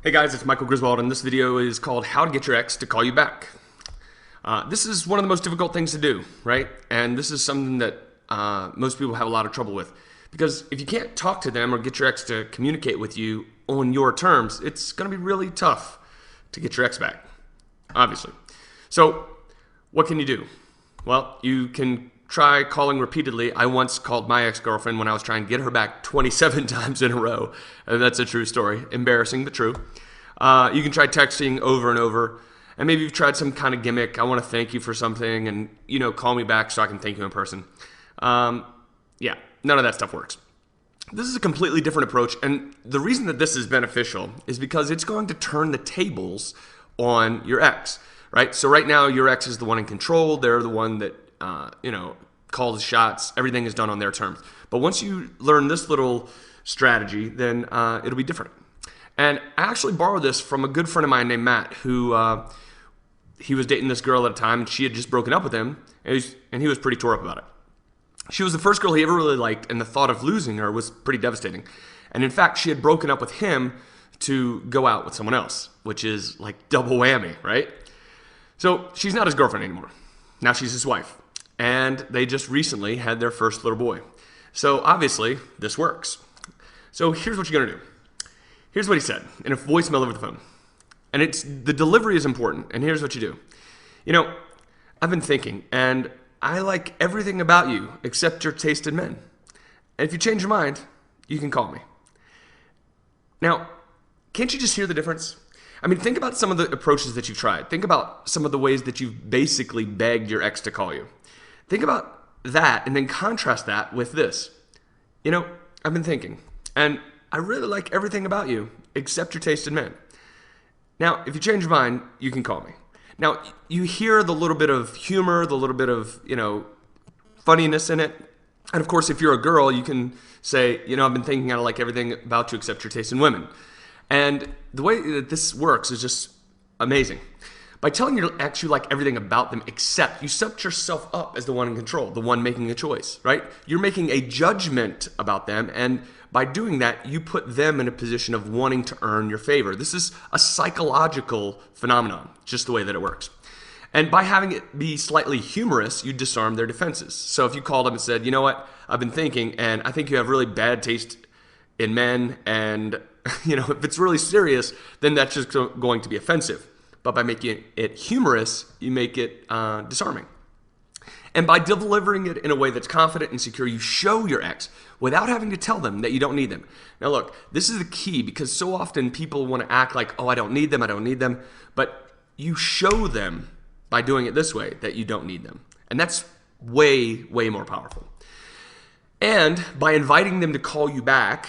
Hey guys, it's Michael Griswold, and this video is called How to Get Your Ex to Call You Back. This is one of the most difficult things to do, right? And this is something that most people have a lot of trouble with. Because if you can't talk to them or get your ex to communicate with you on your terms, it's going to be really tough to get your ex back, obviously. So, what can you do? Well, you can try calling repeatedly. I once called my ex-girlfriend when I was trying to get her back 27 times in a row. That's a true story. Embarrassing, but true. You can try texting over and over. And maybe you've tried some kind of gimmick. I want to thank you for something and, call me back so I can thank you in person. Yeah, none of that stuff works. This is a completely different approach. And the reason that this is beneficial is because it's going to turn the tables on your ex, right? So right now, your ex is the one in control. They're the one that calls the shots. Everything is done on their terms. But once you learn this little strategy, then it'll be different. And I actually borrowed this from a good friend of mine named Matt, who he was dating this girl at a time, and she had just broken up with him, and he was pretty tore up about it. She was the first girl he ever really liked, and the thought of losing her was pretty devastating. And in fact, she had broken up with him to go out with someone else, which is like double whammy, right? So she's not his girlfriend anymore. Now she's his wife. And they just recently had their first little boy. So obviously, this works. So here's what you're going to do. Here's what he said in a voicemail over the phone. And the delivery is important. And here's what you do. I've been thinking, and I like everything about you except your taste in men. And if you change your mind, you can call me. Now, can't you just hear the difference? I mean, think about some of the approaches that you've tried. Think about some of the ways that you've basically begged your ex to call you. Think about that and then contrast that with this. I've been thinking, and I really like everything about you except your taste in men. Now, if you change your mind, you can call me. Now, you hear the little bit of humor, the little bit of, funniness in it. And of course, if you're a girl, you can say, I've been thinking I like everything about you except your taste in women. And the way that this works is just amazing. By telling your ex you like everything about them except, you set yourself up as the one in control, the one making a choice, right? You're making a judgment about them, and by doing that, you put them in a position of wanting to earn your favor. This is a psychological phenomenon, just the way that it works. And by having it be slightly humorous, you disarm their defenses. So if you called them and said, you know what, I've been thinking, and I think you have really bad taste in men, and if it's really serious, then that's just going to be offensive. But by making it humorous, you make it disarming. And by delivering it in a way that's confident and secure, you show your ex without having to tell them that you don't need them. Now look, this is the key, because so often people want to act like, oh, I don't need them. But you show them by doing it this way that you don't need them. And that's way, way more powerful. And by inviting them to call you back,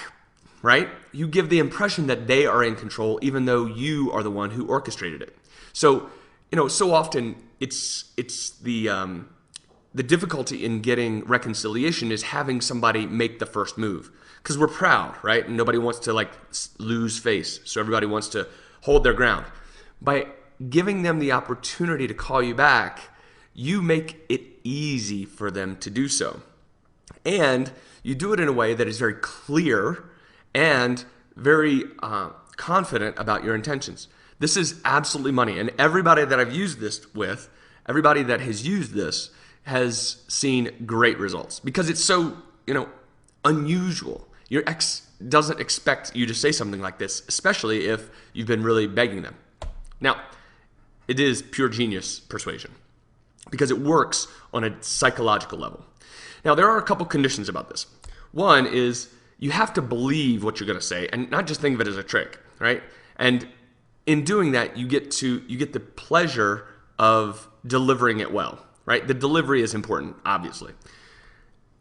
right, you give the impression that they are in control, even though you are the one who orchestrated it. So, so often it's the difficulty in getting reconciliation is having somebody make the first move, because we're proud, right? And nobody wants to lose face. So everybody wants to hold their ground. By giving them the opportunity to call you back, you make it easy for them to do so. And you do it in a way that is very clear and very confident about your intentions. This is absolutely money. And everybody that I've used this with, everybody that has used this has seen great results, because it's so, unusual. Your ex doesn't expect you to say something like this, especially if you've been really begging them. Now, it is pure genius persuasion, because it works on a psychological level. Now, there are a couple conditions about this. One is you have to believe what you're going to say and not just think of it as a trick, right? And in doing that, you get the pleasure of delivering it well, right? The delivery is important, obviously.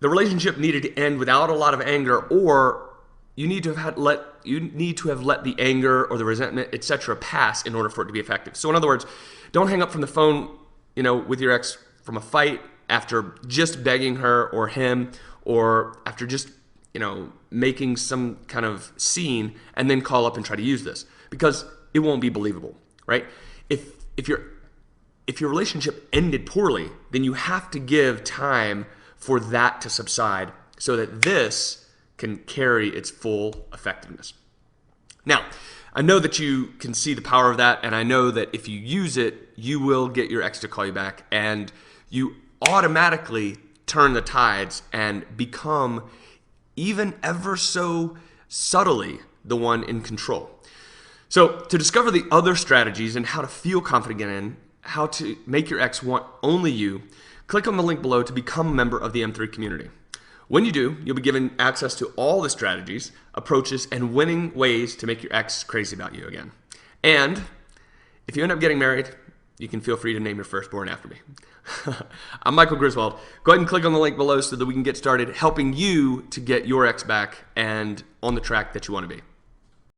The relationship needed to end without a lot of anger, or you need to have let the anger or the resentment, etc., pass in order for it to be effective. So in other words, don't hang up from the phone, with your ex from a fight after just begging her or him, or after just making some kind of scene, and then call up and try to use this, because it won't be believable, right? If your relationship ended poorly, then you have to give time for that to subside so that this can carry its full effectiveness. Now, I know that you can see the power of that, and I know that if you use it, you will get your ex to call you back, and you automatically turn the tides and become, even ever so subtly, the one in control. So to discover the other strategies and how to feel confident in, how to make your ex want only you, click on the link below to become a member of the M3 community. When you do, you'll be given access to all the strategies, approaches, and winning ways to make your ex crazy about you again. And if you end up getting married, you can feel free to name your firstborn after me. I'm Michael Griswold. Go ahead and click on the link below so that we can get started helping you to get your ex back and on the track that you want to be.